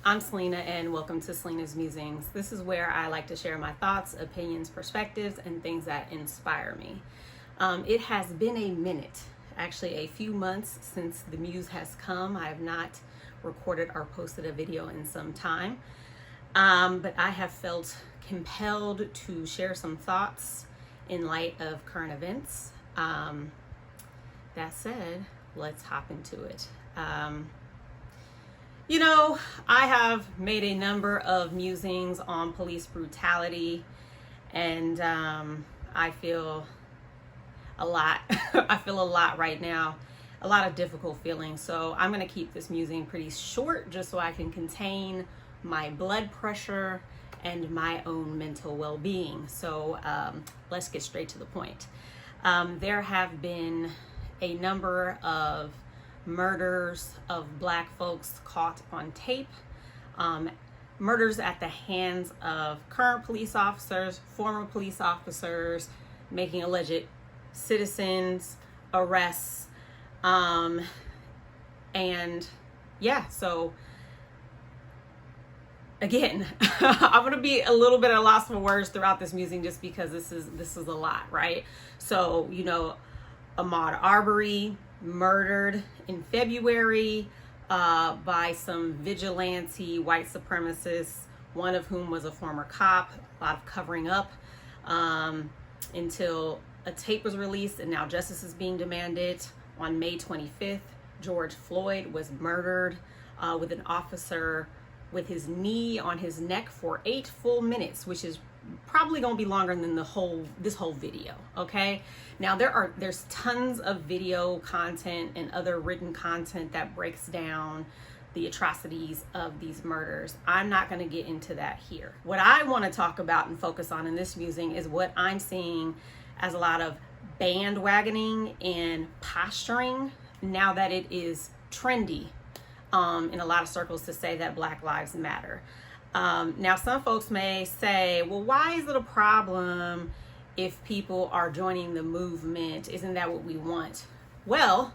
I'm Selena and welcome to Selena's Musings. This is where I like to share my thoughts, opinions, perspectives, and things that inspire me. It has been a minute, actually a few months since the muse has come. I have not recorded or posted a video in some time, but I have felt compelled to share some thoughts in light of current events. That said, let's hop into it. I have made a number of musings on police brutality, and I feel a lot. I feel a lot right now, a lot of difficult feelings. So I'm going to keep this musing pretty short just so I can contain my blood pressure and my own mental well-being. So let's get straight to the point. There have been a number of murders of Black folks caught on tape, murders at the hands of current police officers, former police officers, making alleged citizens arrests, so again, I'm gonna be a little bit at a loss for words throughout this musing just because this is a lot, right? So Ahmaud Arbery murdered in February by some vigilante white supremacists, one of whom was a former cop. A lot of covering up until a tape was released, and now justice is being demanded. On May 25th, George Floyd was murdered with an officer with his knee on his neck for 8 full minutes, which is probably gonna be longer than this whole video. Okay, now there's tons of video content and other written content that breaks down the atrocities of these murders. I'm not going to get into that here. What I want to talk about and focus on in this musing is what I'm seeing as a lot of bandwagoning and posturing now that it is trendy in a lot of circles to say that Black Lives Matter. Now, some folks may say, well, why is it a problem if people are joining the movement? Isn't that what we want? Well,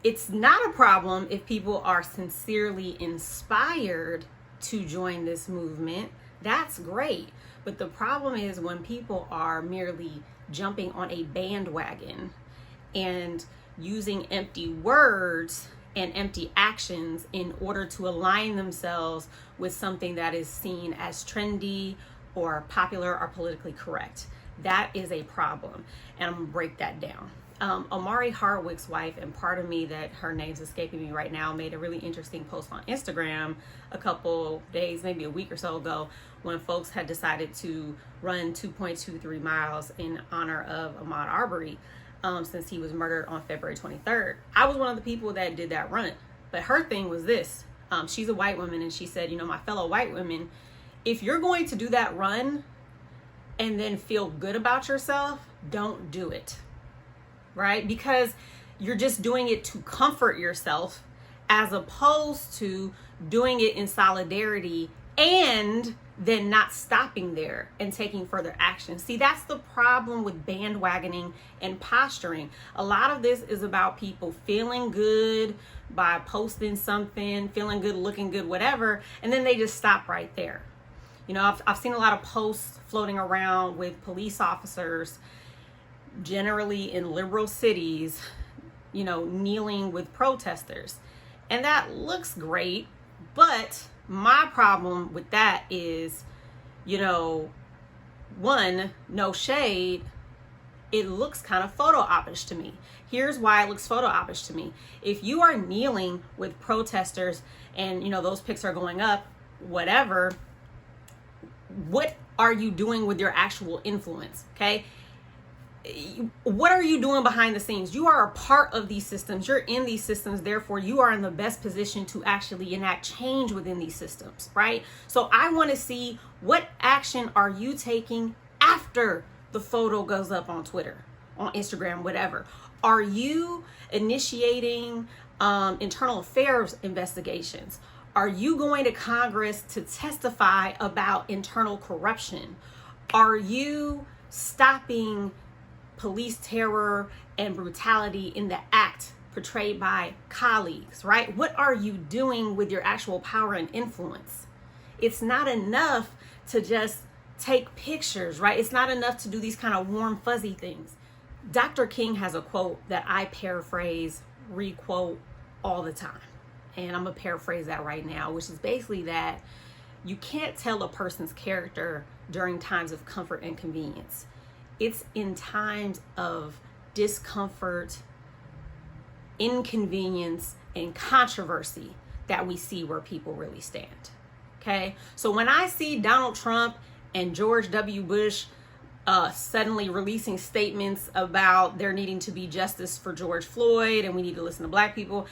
it's not a problem if people are sincerely inspired to join this movement. That's great. But the problem is when people are merely jumping on a bandwagon and using empty words and empty actions in order to align themselves with something that is seen as trendy or popular or politically correct. That is a problem, and I'm gonna break that down. Omari Hardwick's wife, and part of me that her name's escaping me right now, made a really interesting post on Instagram a couple days, maybe a week or so ago, when folks had decided to run 2.23 miles in honor of Ahmaud Arbery, since he was murdered on February 23rd. I was one of the people that did that run, but her thing was this. She's a white woman, and she said, my fellow white women, if you're going to do that run and then feel good about yourself, don't do it, right? Because you're just doing it to comfort yourself as opposed to doing it in solidarity and then not stopping there and taking further action. See, that's the problem with bandwagoning and posturing. A lot of this is about people feeling good by posting something, feeling good, looking good, whatever, and then they just stop right there. I've seen a lot of posts floating around with police officers, generally in liberal cities, kneeling with protesters. And that looks great, but my problem with that is, one, no shade, it looks kind of photo opish to me. Here's why it looks photo opish to me. If you are kneeling with protesters and, those pics are going up, whatever, what are you doing with your actual influence? Okay. What are you doing behind the scenes? You are a part of these systems. You're in these systems. Therefore, you are in the best position to actually enact change within these systems, right? So I want to see, what action are you taking after the photo goes up on Twitter, on Instagram, whatever? Are you initiating internal affairs investigations? Are you going to Congress to testify about internal corruption? Are you stopping police terror and brutality in the act portrayed by colleagues, right? What are you doing with your actual power and influence? It's not enough to just take pictures, right? It's not enough to do these kind of warm, fuzzy things. Dr. King has a quote that I paraphrase, requote all the time. And I'm going to paraphrase that right now, which is basically that you can't tell a person's character during times of comfort and convenience. It's in times of discomfort, inconvenience, and controversy that we see where people really stand. Okay? So when I see Donald Trump and George W. Bush suddenly releasing statements about there needing to be justice for George Floyd and we need to listen to Black people,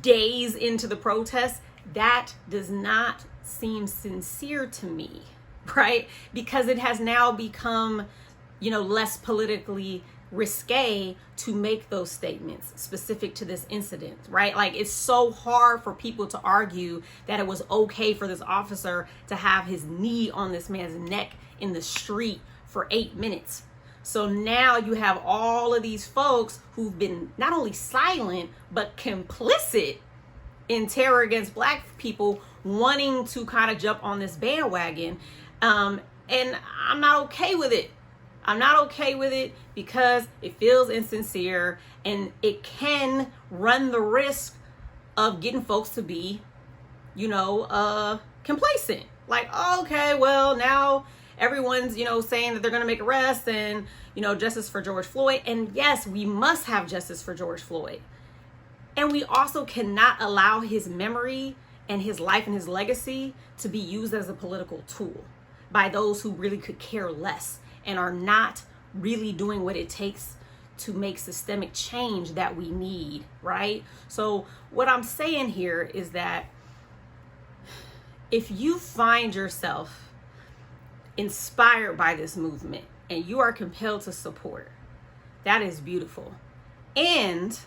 days into the protest, that does not seem sincere to me, right? Because it has now become, less politically risque to make those statements specific to this incident, right? Like, it's so hard for people to argue that it was okay for this officer to have his knee on this man's neck in the street for 8 minutes. So now you have all of these folks who've been not only silent, but complicit in terror against Black people wanting to kind of jump on this bandwagon. And I'm not okay with it. I'm not okay with it because it feels insincere and it can run the risk of getting folks to be, complacent. Like, okay, well, now everyone's, saying that they're going to make arrests and, justice for George Floyd. And yes, we must have justice for George Floyd. And we also cannot allow his memory and his life and his legacy to be used as a political tool by those who really could care less and are not really doing what it takes to make systemic change that we need, right? So what I'm saying here is that if you find yourself inspired by this movement and you are compelled to support, that is beautiful. And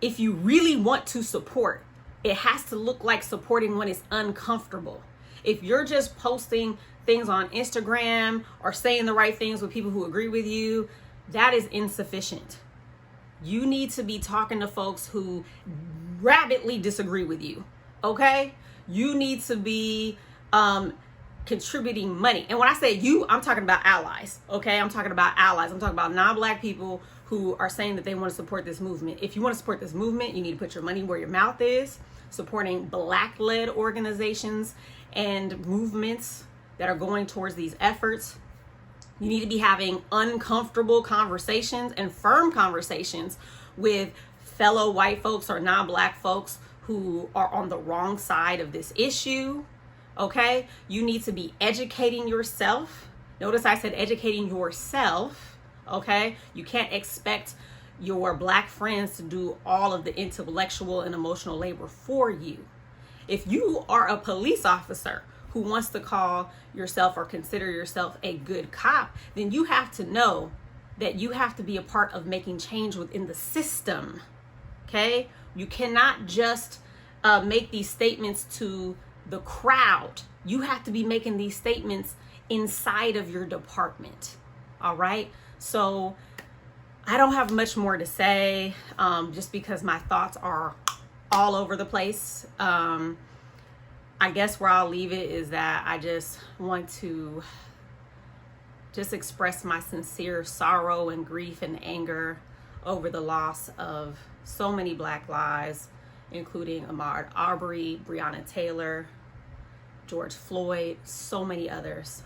if you really want to support, it has to look like supporting when it's uncomfortable. If you're just posting things on Instagram or saying the right things with people who agree with you, that is insufficient. You need to be talking to folks who rabidly disagree with you, okay? You need to be contributing money. And when I say you, I'm talking about allies, okay? I'm talking about allies. I'm talking about non-Black people who are saying that they want to support this movement. If you want to support this movement, you need to put your money where your mouth is, supporting Black-led organizations and movements that are going towards these efforts. You need to be having uncomfortable conversations and firm conversations with fellow white folks or non-Black folks who are on the wrong side of this issue, okay? You need to be educating yourself. Notice I said educating yourself, okay? You can't expect your Black friends to do all of the intellectual and emotional labor for you. If you are a police officer who wants to call yourself or consider yourself a good cop, then you have to know that you have to be a part of making change within the system, okay? You cannot just make these statements to the crowd. You have to be making these statements inside of your department, all right? So I don't have much more to say, just because my thoughts are all over the place. I guess where I'll leave it is that I just want to just express my sincere sorrow and grief and anger over the loss of so many Black lives, including Ahmaud Arbery, Breonna Taylor, George Floyd, so many others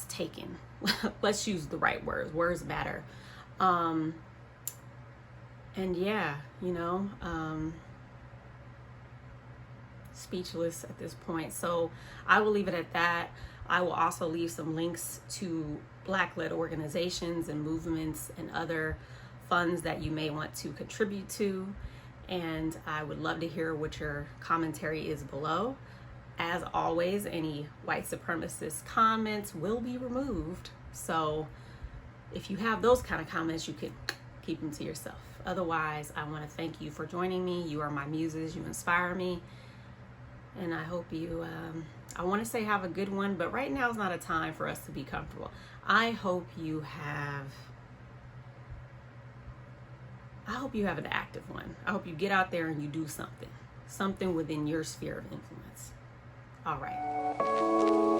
taken. Let's use the right words. Words matter. And yeah, speechless at this point. So I will leave it at that. I will also leave some links to Black-led organizations and movements and other funds that you may want to contribute to. And I would love to hear what your commentary is below. As always, any white supremacist comments will be removed. So if you have those kind of comments, you could keep them to yourself. Otherwise, I want to thank you for joining me. You are my muses. You inspire me. And I hope you, I want to say have a good one, but right now is not a time for us to be comfortable. I hope you have I hope you have an active one. I hope you get out there and you do something within your sphere of influence. All right.